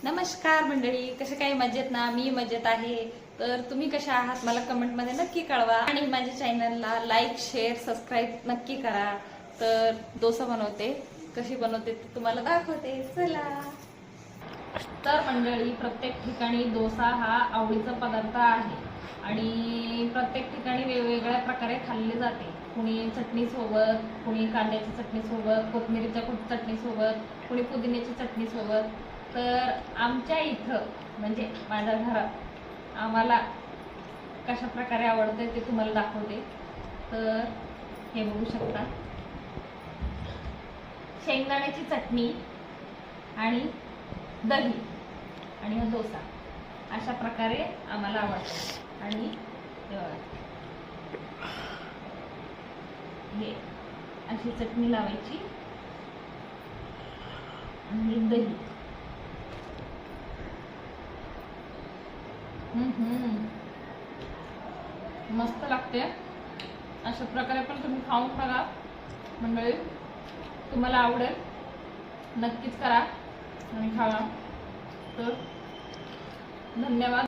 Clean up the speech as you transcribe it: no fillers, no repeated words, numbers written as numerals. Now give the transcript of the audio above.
नमस्कार मंडळी, कसे काही मजेत ना? मी मजेत आहे. तर तुम्ही कशा आहात मला कमेंटमध्ये नक्की कळवा आणि माझ्या चॅनलला लाईक शेअर सबस्क्राईब नक्की करा. तर डोसा बनवते, कशी बनवते ते तुम्हाला दाखवते, चला. तर मंडळी, प्रत्येक ठिकाणी डोसा हा आवडीचा पदार्थ आहे आणि प्रत्येक ठिकाणी वेगवेगळ्या प्रकारे खाल्ले जाते. कुणी चटणीसोबत, कुणी कांद्याच्या चटणीसोबत, कोथिंबीरच्या चटणीसोबत, कुणी पुदिन्याची चटणीसोबत. तर आमच्या इथं म्हणजे माझ्या घरात आम्हाला कशा प्रकारे आवडते ते तुम्हाला दाखवते. तर हे बघू शकता, शेंगदाण्याची चटणी आणि दही आणि हा डोसा अशा प्रकारे आम्हाला आवडतो. आणि हे अशी चटणी लावायची आणि दही. मस्त लागते. अशा प्रकारे पण तुम्ही खाऊन बघा मंडळी, तुम्हाला आवडेल. नक्कीच करा आणि खावा. तर धन्यवाद.